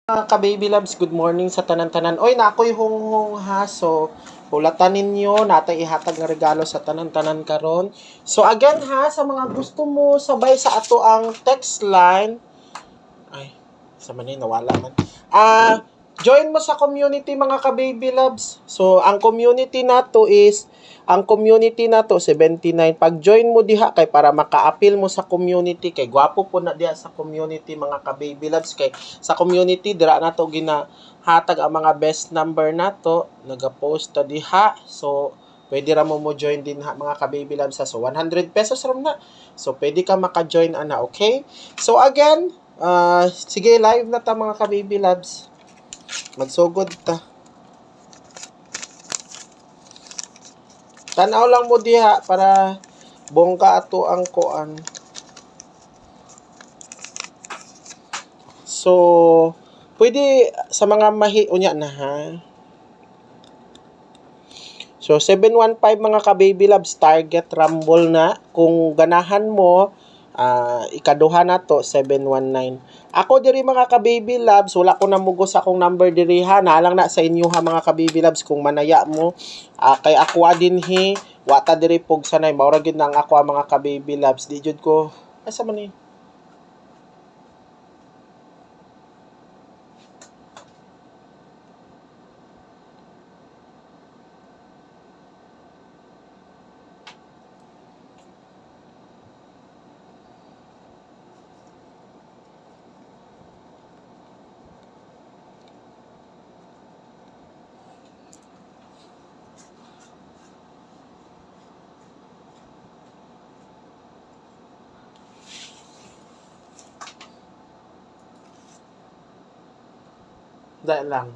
Mga ka-baby loves, good morning sa tanan-tanan. Oy, nakoy honghong ha. So, hulatan ninyo, natay ihatag nga regalo sa tanan-tanan karon. So, again ha, sa mga gusto mo sabay sa ato ang text line. Ay, sa manin, nawala man. Join mo sa community mga ka-baby loves. So, ang community na to 79. Pag join mo diha kay para maka-appeal mo sa community kay gwapo po na diha sa community mga ka-baby loves kay sa community dira na to ginahatag ang mga best number na to naga-post ta diha. So, pwede ra mo join din ha, mga ka-baby loves. So, 100 pesos ram na. So, pwede ka maka-join ana, okay? So, again, sige, live na ta mga ka-baby loves. Magsugod ta. Tanaw lang mo diha para bongga ato ang kuan. So, pwede sa mga unya na ha. So, 715 mga ka-baby loves, target rumble na. Kung ganahan mo, ikaduha na to, 719. Ako diri mga ka-baby loves, wala ko namugos akong number diri ha. Naalang na sa inyo ha mga ka-baby loves kung manaya mo. Kay ako din hi, wata diri pog sanay. Maura gyud nang ako mga ka-baby loves. Di jud ko, asa man ni? Dahil lang.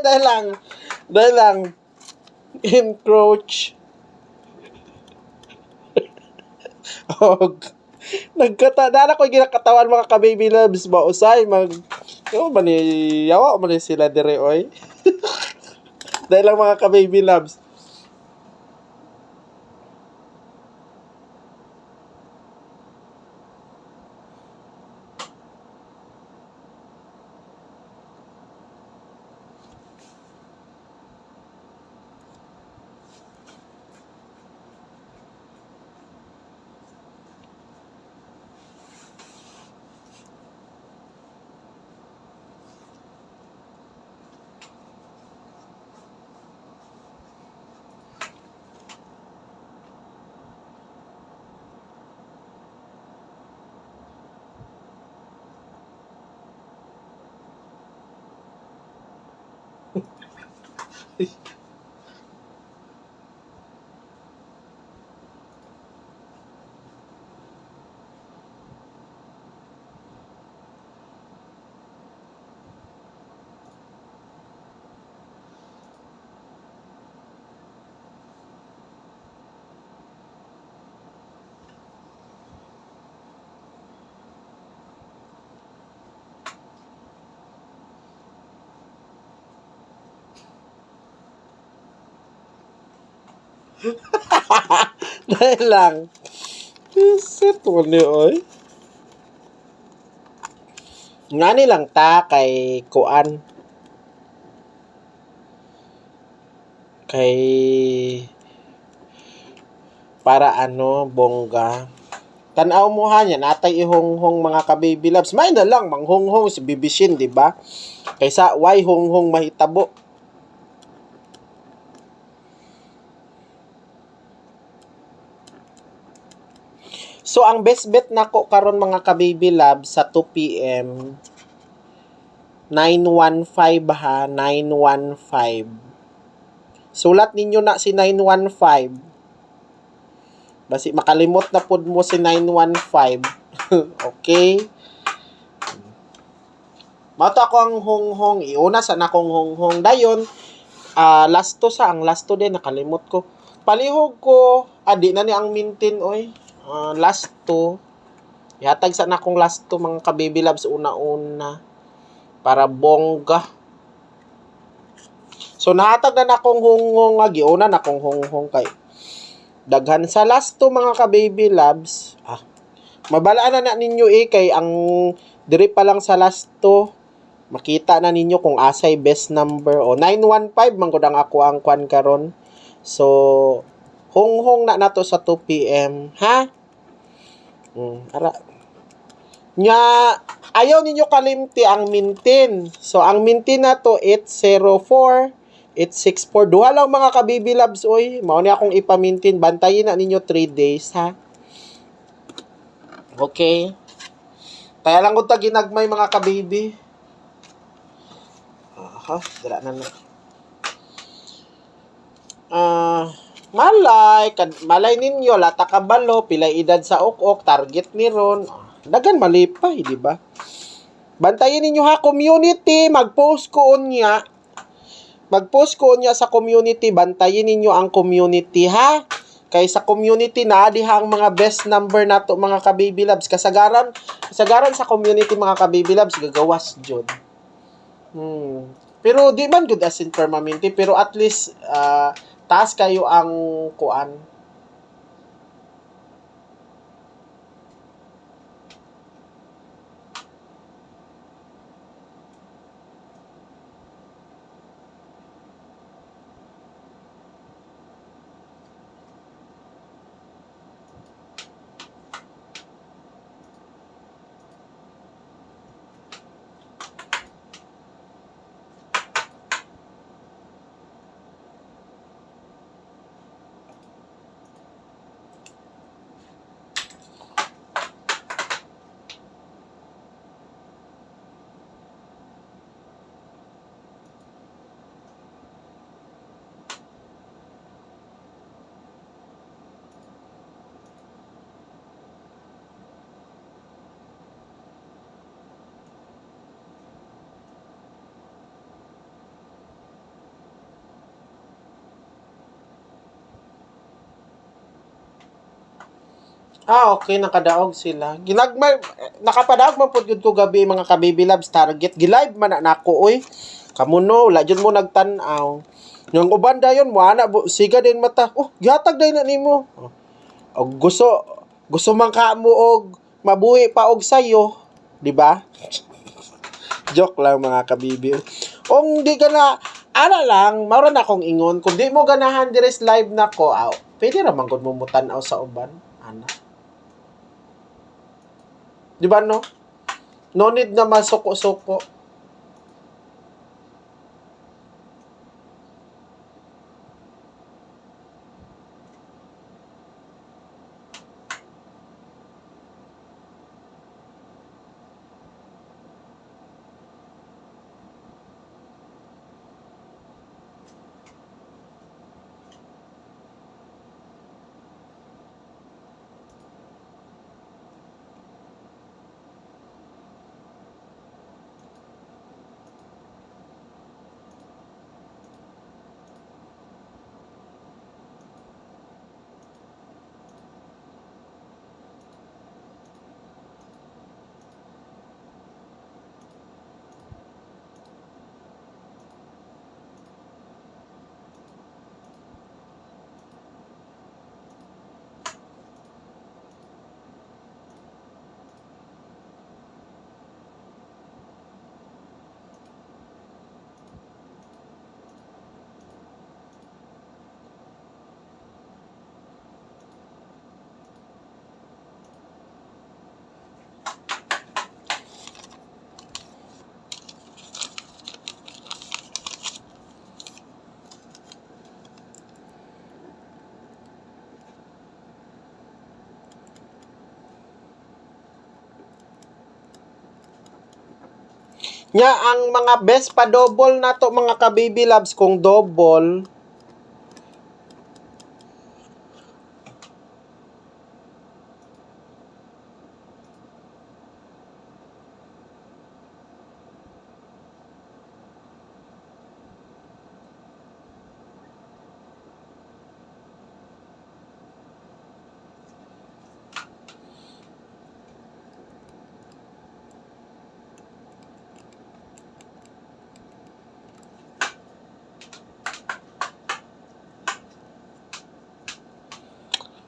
Dahil lang. Dahil lang. Encroach. Og nagkatadala ko ginakatawan mga ka-baby loves ba usay man ni yawa man ni sila dire oy. Dahil lang mga ka-baby loves. Dahil lang. Set mo ni oy. Nga nilang ta kay kuan. Kay para ano, bongga. Tanaw mo ha niya, natay ihonghong mga ka-baby loves. May na lang, manghonghong si Bibishin, di ba? Kaysa, why honghong mahitabo? So ang best bet nako karon mga ka-baby love sa 2 PM 915 ha, 915. Sulat ninyo na si 915. Basi makalimot na pud mo si 915. Okay? Mato ako ang honghong. Iuna sa nakong honghong. Dayon, last to sa ang last to din nakalimot ko. Palihog ko, di na ni ang mintin oy. Last to. Yatag sa nakong last to mga ka-baby loves una-una para bongga. So nahatag na nakong honghong nga giuna na akong honghong kay daghan sa last to mga ka-baby loves. Mabalaan na ninyo kay ang diri pa lang sa last to makita na ninyo kung asay best number o 915 man gud ang ako ang kwan karon. So honghong na nato sa 2 PM ha. Ara nya ayaw ninyo kalimti ang mintin. So ang mintin na to 804 864 duha lang mga ka-baby loves oy. Mao ni akong ipamintin, bantayin na ninyo 3 days ha. Okay. Kaya lang ko ta ginagmay mga ka-baby. Dira na. Malay ninyo lata kabalo pilay edad sa ukok target ni ron. Dagan malipay, di ba? Bantayin ninyo ha community, mag-post ko unya. Mag-post ko niya sa community, bantayin ninyo ang community ha. Kay sa community na diha ang mga best number nato mga ka-baby loves. Kasagaran sa community mga ka-baby loves gagawas jud. Pero di man good as in permanente, pero at least taas kayo ang kuan. Okay, nakadaog sila. Nakapadaog man pud gud ko gabi mga ka-baby loves target. Gi-live man na nako oy. Kamuno, wala jud mo nagtan-aw. Yung uban dayon mo ana siga din mata. Gihatag day na nimo. Og gusto man ka mo og mabuhi pa og sayo, di ba? Joke lang mga kabibi. Kung di ka na ana lang, mao na akong ingon. Kung di mo ganahan dires live nako, pwede ra man gud mo mutan-aw sa uban. Ana. Di ba no? No need na masuko-suko. Nya ang mga best pa double na to mga ka-baby loves kung double.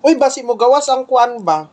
Uy, basi mo gawas ang kuan ba?